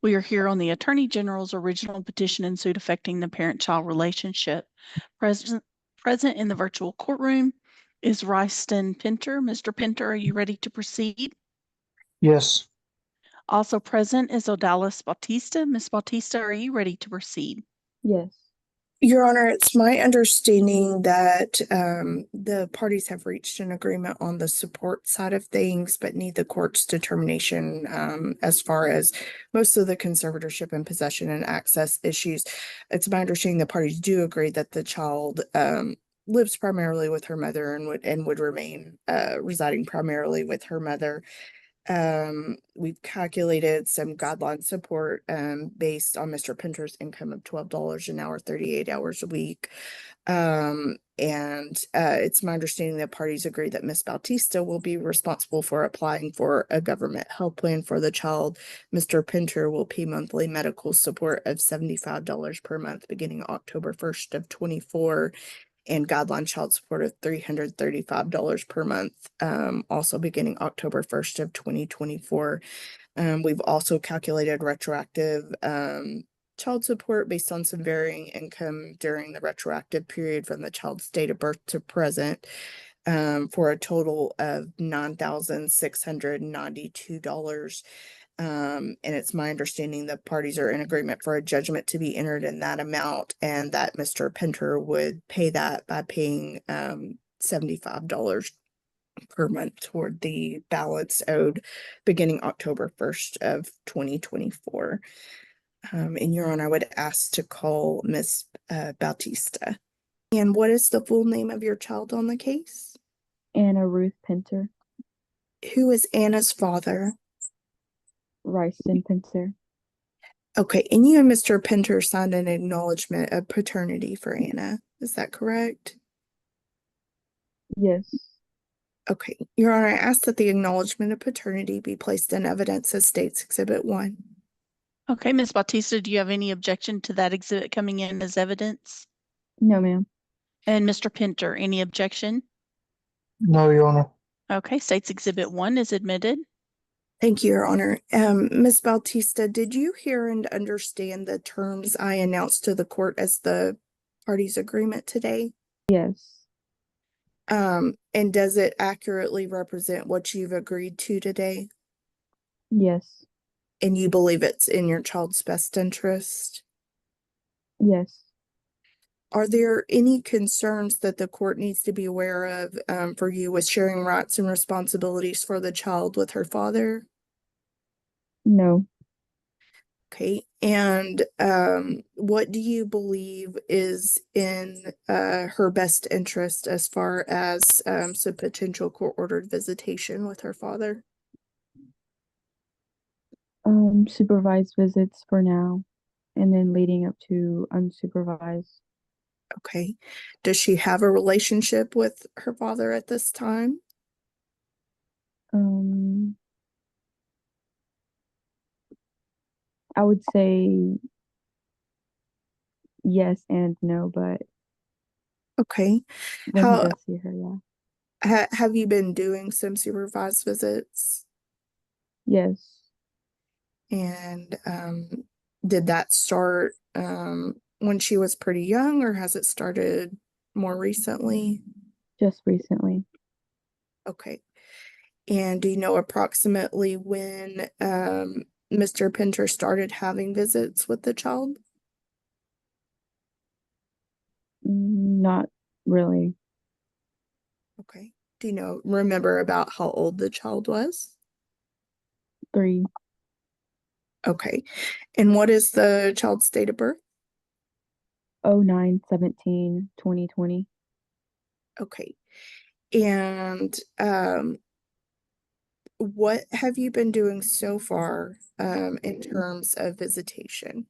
We are here on the Attorney General's original petition and suit affecting the parent-child relationship. Present, present in the virtual courtroom is Ryston Pinter. Mr. Pinter, are you ready to proceed? Yes, Also present is Odalis Bautista. Ms. Bautista, are you ready to proceed? Yes. Your Honor, it's my understanding that the parties have reached an agreement on the support side of things, but need the court's determination as far as most of the conservatorship and possession and access issues. It's my understanding the parties do agree that the child lives primarily with her mother and would remain residing primarily with her mother. We've calculated some guideline support based on Mr. Pinter's income of $12 an hour, 38 hours a week. It's my understanding that parties agree that Ms. Bautista will be responsible for applying for a government health plan for the child. Mr. Pinter will pay monthly medical support of $75 per month beginning October 1st of 24, and guideline child support of $335 per month, also beginning October 1st of 2024. We've also calculated retroactive child support based on some varying income during the retroactive period from the child's date of birth to present, for a total of $9,692. And it's my understanding that parties are in agreement for a judgment to be entered in that amount, and that Mr. Pinter would pay that by paying $75 per month toward the balance owed beginning October 1st of 2024. And Your Honor, I would ask to call Ms. Bautista. And what is the full name of your child on the case? Anna Ruth Pinter. Who is Anna's father? Ryston Pinter. Okay, and you and Mr. Pinter signed an acknowledgement of paternity for Anna. Is that correct? Yes. Okay, Your Honor, I ask that the acknowledgement of paternity be placed in evidence as State's Exhibit 1. Okay, Ms. Bautista, do you have any objection to that exhibit coming in as evidence? No, ma'am. And Mr. Pinter, any objection? no, Your Honor. Okay, State's Exhibit 1 is admitted. Thank you, Your Honor. Ms. Bautista, did you hear and understand the terms I announced to the court as the parties' agreement today? Yes. And does it accurately represent what you've agreed to today? Yes. And you believe it's in your child's best interest? Yes. Are there any concerns that the court needs to be aware of for you with sharing rights and responsibilities for the child with her father? No. Okay, and what do you believe is in her best interest as far as some potential court-ordered visitation with her father? Supervised visits for now, and then leading up to unsupervised. Okay, does she have a relationship with her father at this time? I would say yes and no, but Okay, when he how does see her, yeah. have you been doing some supervised visits? Yes. And did that start when she was pretty young, or has it started more recently? Just recently. Okay. And do you know approximately when Mr. Pinter started having visits with the child? Not really. Okay. Do you remember about how old the child was? 3. Okay. And what is the child's date of birth? 09/17/2020. Okay. And what have you been doing so far in terms of visitation?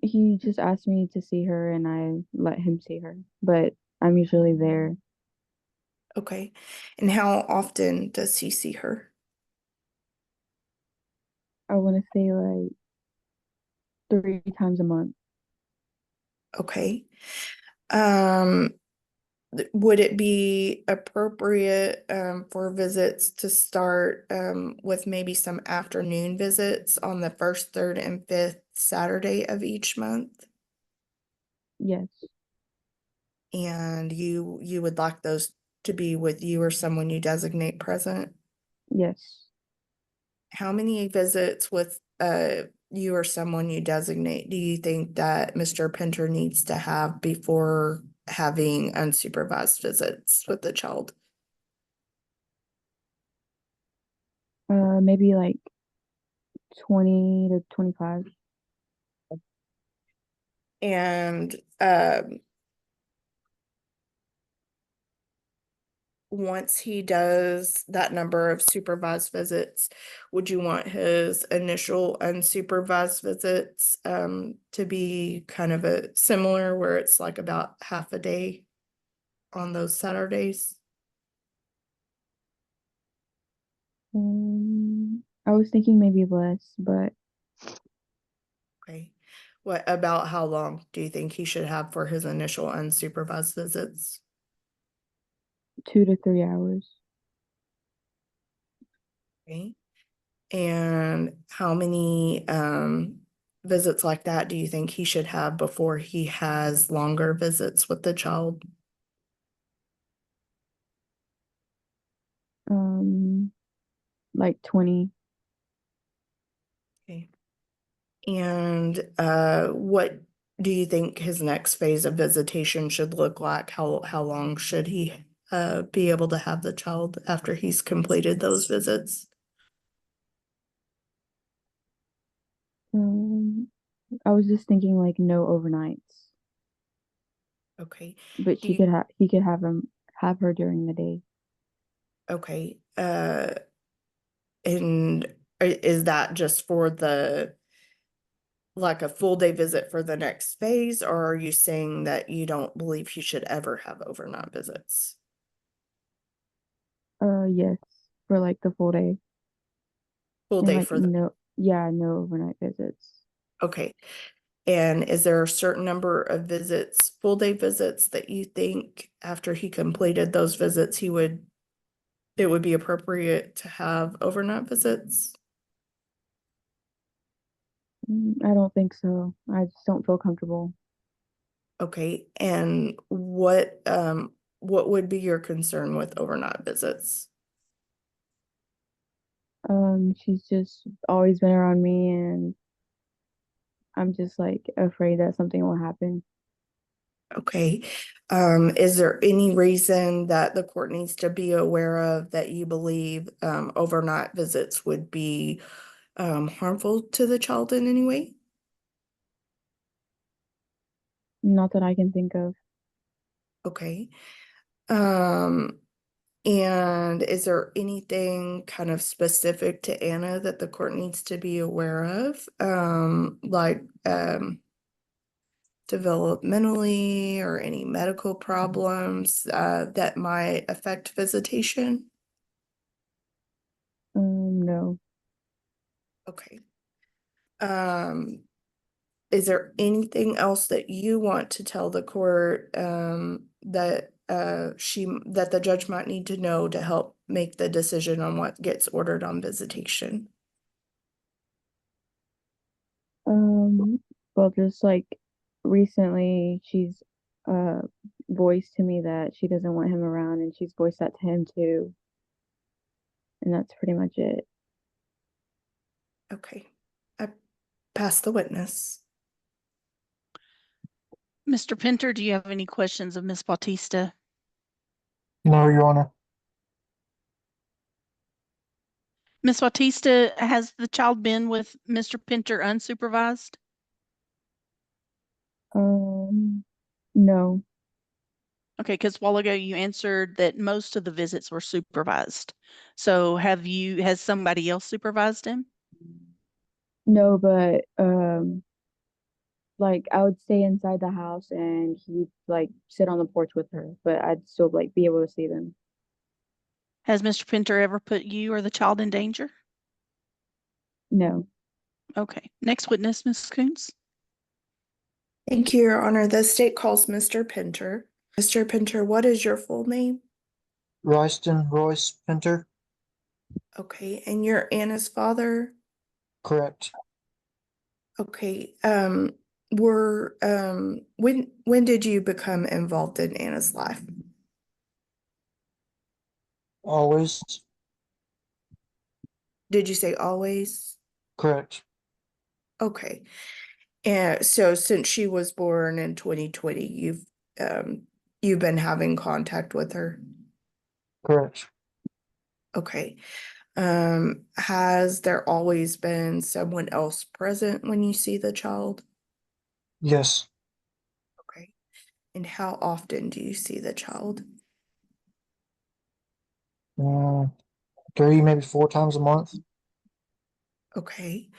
He just asked me to see her and I let him see her, but I'm usually there. Okay. And how often does he see her? I want to say like 3 times a month. Okay. Um, would it be appropriate for visits to start with maybe some afternoon visits on the first, third, and fifth Saturday of each month? Yes. And you would like those to be with you or someone you designate present? Yes. How many visits with you or someone you designate do you think that Mr. Pinter needs to have before having unsupervised visits with the child? Maybe like 20 to 25. And once he does that number of supervised visits, would you want his initial unsupervised visits to be kind of a similar where it's like about half a day on those Saturdays? I was thinking maybe less, but Okay. What about how long do you think he should have for his initial unsupervised visits? 2 to 3 hours. Okay. And how many visits like that do you think he should have before he has longer visits with the child? Like 20. Okay. And what do you think his next phase of visitation should look like? How long should he be able to have the child after he's completed those visits? I was just thinking like no overnights, Okay. but Do he you- could have her during the day. Okay. And is that just for like a full day visit for the next phase, or are you saying that you don't believe he should ever have overnight visits? Yes, for like the full day. Full And day like for the, no overnight visits. okay. And is there a certain number of visits, full day visits that you think after he completed those visits, it would be appropriate to have overnight visits? I don't think so. I just don't feel comfortable. Okay, and what would be your concern with overnight visits? She's just always been around me, and I'm just like afraid that something will happen. Okay, is there any reason that the court needs to be aware of that you believe overnight visits would be harmful to the child in any way? Not that I can think of. Okay. And is there anything kind of specific to Anna that the court needs to be aware of? Like developmentally or any medical problems that might affect visitation? No. Okay. Is there anything else that you want to tell the court that that the judge might need to know to help make the decision on what gets ordered on visitation? Well, just like recently, she's voiced to me that she doesn't want him around, and she's voiced that to him too. And that's pretty much it. Okay. I pass the witness. Mr. Pinter, do you have any questions of Ms. Bautista? No, Your Honor. Ms. Bautista, has the child been with Mr. Pinter unsupervised? No. Okay, because a while ago you answered that most of the visits were supervised. So has somebody else supervised him? No, but like I would stay inside the house and he'd like sit on the porch with her, but I'd still like be able to see them. Has Mr. Pinter ever put you or the child in danger? No. Okay, next witness, Ms. Coons. Thank you, Your Honor. The state calls Mr. Pinter. Mr. Pinter, what is your full name? Royston Royce Pinter. Okay, and you're Anna's father? Correct. Okay, when did you become involved in Anna's life? Always. Did you say always? Correct. Okay. And so since she was born in 2020, you've been having contact with her? Correct. Okay. Has there always been someone else present when you see the child? Yes. Okay. And how often do you see the child? Mm, 3, maybe 4 times a month. Okay.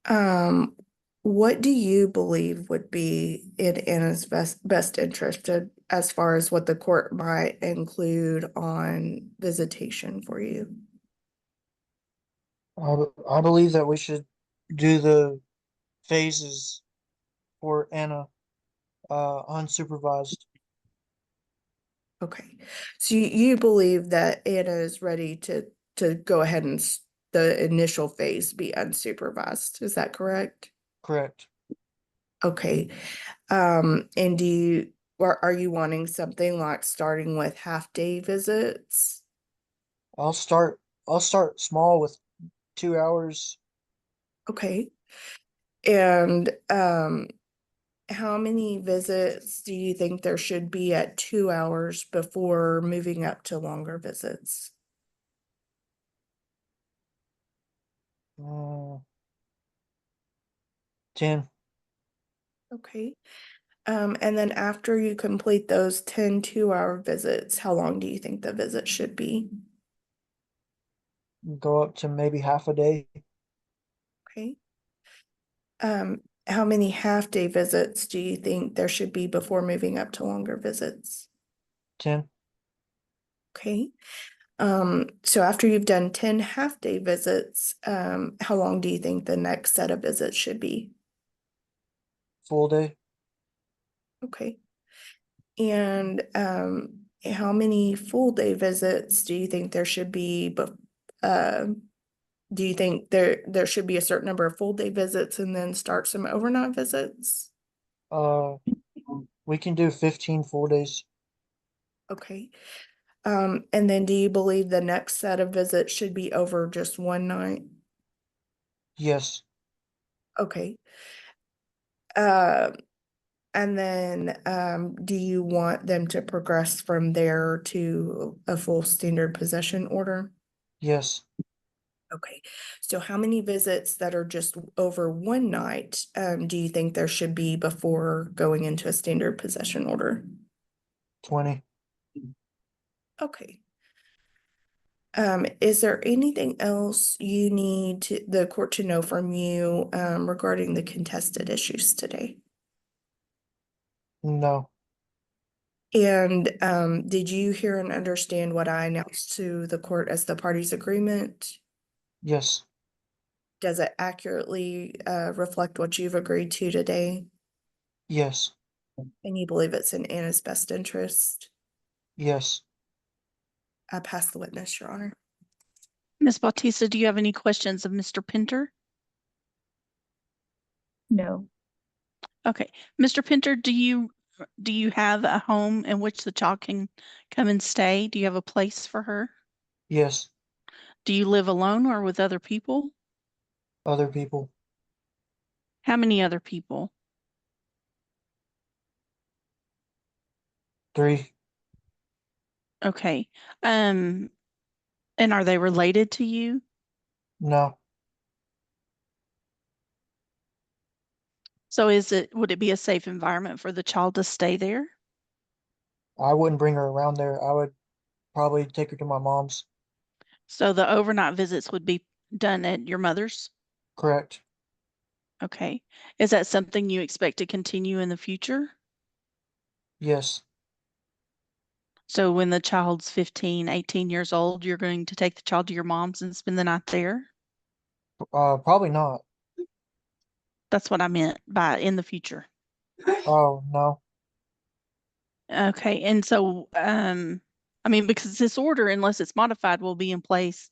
Um, what do you believe would be in Anna's best interest as far as what the court might include on visitation for you? I believe that we should do the phases for Anna, unsupervised. Okay, so you believe that Anna is ready to go ahead and the initial phase be unsupervised, is that correct? Correct. Okay, and are you wanting something like starting with half-day visits? I'll start small with 2 hours. Okay, and how many visits do you think there should be at 2 hours before moving up to longer visits? Mm, 10. Okay. And then after you complete those 10 2-hour visits, how long do you think the visit should be? Go up to maybe half a day. Okay. How many half-day visits do you think there should be before moving up to longer visits? 10. Okay. So after you've done 10 half-day visits, how long do you think the next set of visits should be? Full day. Okay. And how many full day visits do you think there should be? But do you think there should be a certain number of full day visits and then start some overnight visits? Uh, we can do 15 full days. Okay. And then do you believe the next set of visits should be over just one night? Yes. Okay. Uh, and then do you want them to progress from there to a full standard possession order? Yes. Okay, so how many visits that are just over one night do you think there should be before going into a standard possession order? 20. Okay. Is there anything else you need the court to know from you regarding the contested issues today? No. And did you hear and understand what I announced to the court as the parties' agreement? Yes. Does it accurately reflect what you've agreed to today? Yes. And you believe it's in Anna's best interest? Yes. I pass the witness, Your Honor. Ms. Bautista, do you have any questions of Mr. Pinter? No. Okay, Mr. Pinter, do you have a home in which the child can come and stay? Do you have a place for her? Yes. Do you live alone or with other people? Other people. How many other people? 3. Okay. And are they related to you? No. So would it be a safe environment for the child to stay there? I wouldn't bring her around there. I would probably take her to my mom's. So the overnight visits would be done at your mother's? Correct. Okay. Is that something you expect to continue in the future? Yes. So when the child's 15, 18 years old, you're going to take the child to your mom's and spend the night there? Probably not. That's what I meant by in the future. Oh, no. Okay, and so, I mean, because this order, unless it's modified, will be in place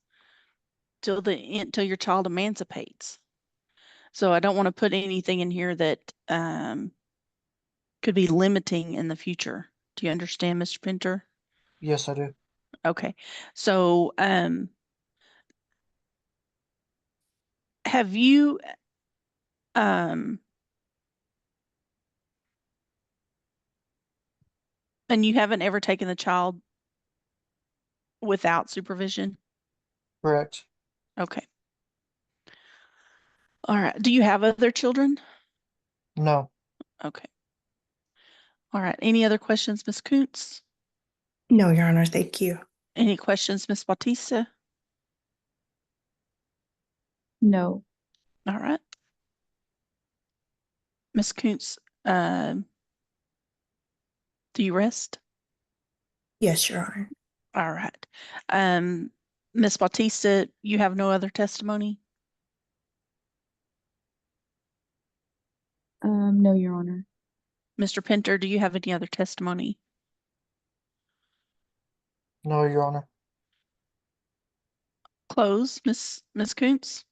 till your child emancipates. So I don't want to put anything in here that, could be limiting in the future. Do you understand, Mr. Pinter? Yes, I do. Okay, so, have you, um, and you haven't ever taken the child without supervision? Correct. Okay. All right. Do you have other children? No. Okay. All right. Any other questions, Ms. Kuntz? No, Your Honor, thank you. Any questions, Ms. Bautista? No. All right. Ms. Kuntz, do you rest? Yes, Your Honor. All right. Ms. Bautista, you have no other testimony? No, Your Honor. Mr. Pinter, do you have any other testimony? No, Your Honor. Close, Ms. Kuntz?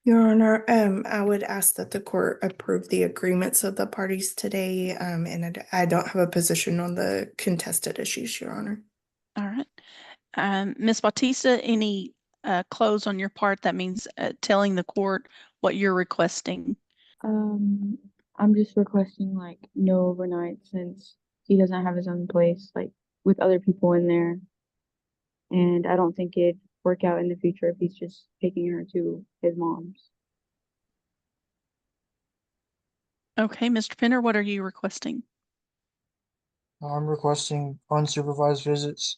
Your Honor, I would ask that the court approve the agreements of the parties today, and I don't have a position on the contested issues, Your Honor. All right. Ms. Bautista, any close on your part? That means telling the court what you're requesting. I'm just requesting like no overnight since he doesn't have his own place, like with other people in there. And I don't think it'd work out in the future if he's just taking her to his mom's. Okay, Mr. Pinter, what are you requesting? I'm requesting unsupervised visits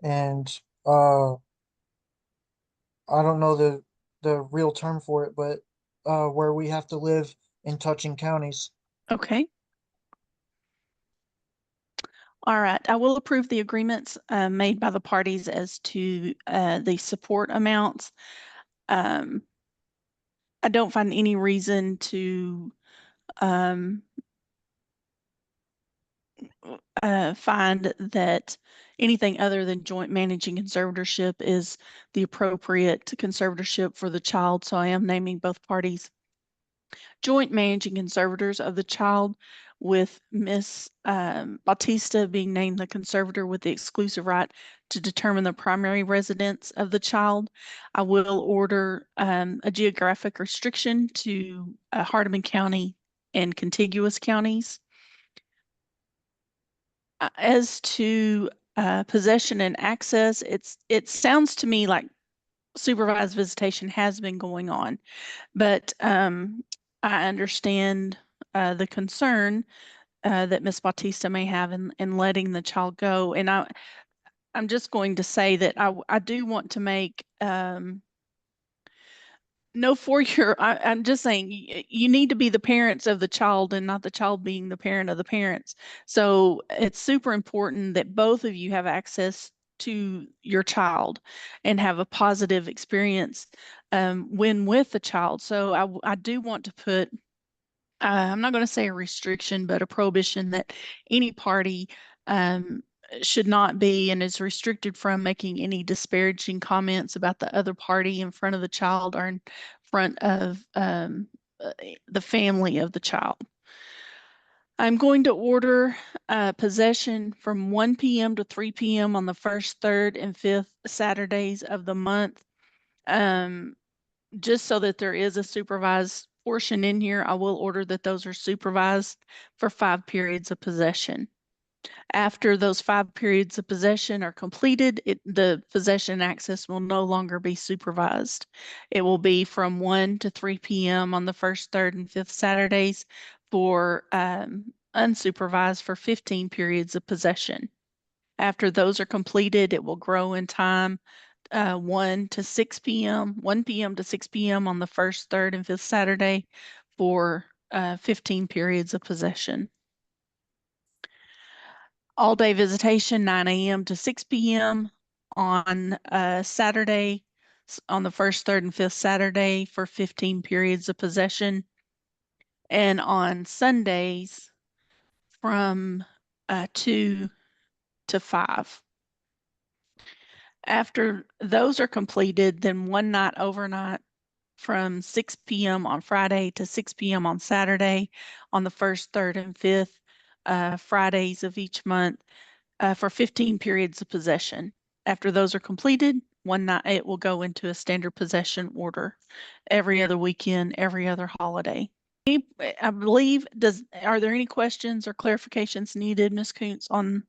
and uh I don't know the real term for it, but where we have to live in touching counties. Okay. All right, I will approve the agreements made by the parties as to the support amounts. I don't find any reason to find that anything other than joint managing conservatorship is the appropriate conservatorship for the child. So I am naming both parties joint managing conservators of the child, with Miss Bautista being named the conservator with the exclusive right to determine the primary residence of the child. I will order a geographic restriction to Hardeman County and contiguous counties. As to possession and access, it sounds to me like supervised visitation has been going on, but I understand the concern that Ms. Bautista may have in letting the child go. And I'm just going to say that I do want to make no, I'm just saying you need to be the parents of the child and not the child being the parent of the parents. So it's super important that both of you have access to your child and have a positive experience when with the child. So I do want to put, I'm not going to say a restriction, but a prohibition that any party should not be and is restricted from making any disparaging comments about the other party in front of the child or in front of the family of the child. I'm going to order possession from 1 p.m. to 3 p.m. on the first, third, and fifth Saturdays of the month. Just so that there is a supervised portion in here, I will order that those are supervised for 5 periods of possession. After those 5 periods of possession are completed, the possession access will no longer be supervised. It will be from 1 to 3 p.m. on the first, third, and fifth Saturdays for unsupervised for 15 periods of possession. After those are completed, it will grow in time 1 to 6 p.m., 1 p.m. to 6 p.m. on the first, third, and fifth Saturday for 15 periods of possession. All day visitation, 9 a.m. to 6 p.m. on Saturday, on the first, third, and fifth Saturday for 15 periods of possession. And on Sundays from 2 to 5. After those are completed, then one night overnight from 6 p.m. on Friday to 6 p.m. on Saturday on the 1st, 3rd, and 5th Fridays of each month for 15 periods of possession. After those are completed, one night it will go into a standard possession order every other weekend, every other holiday. I believe, are there any questions or clarifications needed, Ms. Kuntz, on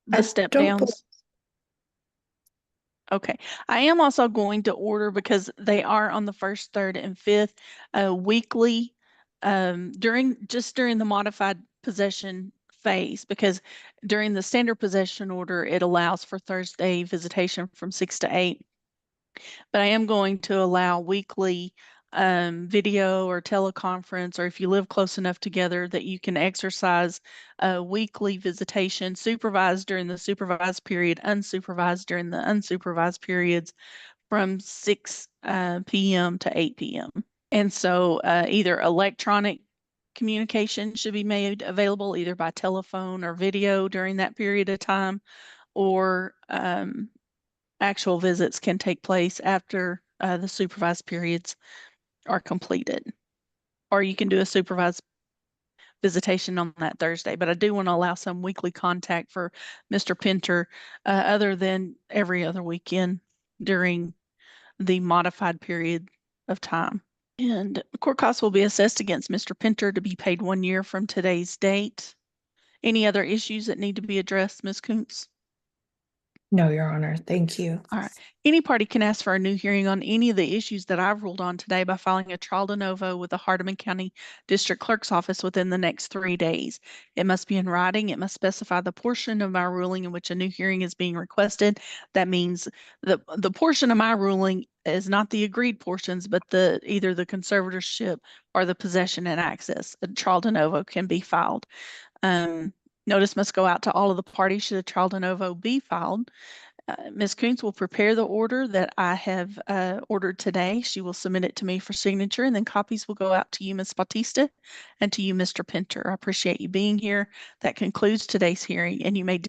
the I step don't bel- downs? Okay, I am also going to order, because they are on the 1st, 3rd, and 5th weekly during the modified possession phase, because during the standard possession order, it allows for Thursday visitation from 6 to 8. But I am going to allow weekly video or teleconference, or if you live close enough together that you can exercise weekly visitation, supervised during the supervised period, unsupervised during the unsupervised periods, from 6 p.m. to 8 p.m. And so either electronic communication should be made available either by telephone or video during that period of time, or actual visits can take place after the supervised periods are completed. Or you can do a supervised visitation on that Thursday. But I do want to allow some weekly contact for Mr. Pinter other than every other weekend during the modified period of time. And court costs will be assessed against Mr. Pinter to be paid 1 year from today's date. Any other issues that need to be addressed, Ms. Kuntz? No, Your Honor. Thank you. All right. Any party can ask for a new hearing on any of the issues that I've ruled on today by filing a trial de novo with the Hardeman County District Clerk's Office within the next 3 days. It must be in writing. It must specify the portion of my ruling in which a new hearing is being requested. That means the portion of my ruling is not the agreed portions, but either the conservatorship or the possession and access. A trial de novo can be filed. Notice must go out to all of the parties should a trial de novo be filed. Ms. Kuntz will prepare the order that I have ordered today. She will submit it to me for signature, and then copies will go out to you, Ms. Bautista, and to you, Mr. Pinter. I appreciate you being here. That concludes today's hearing, and you may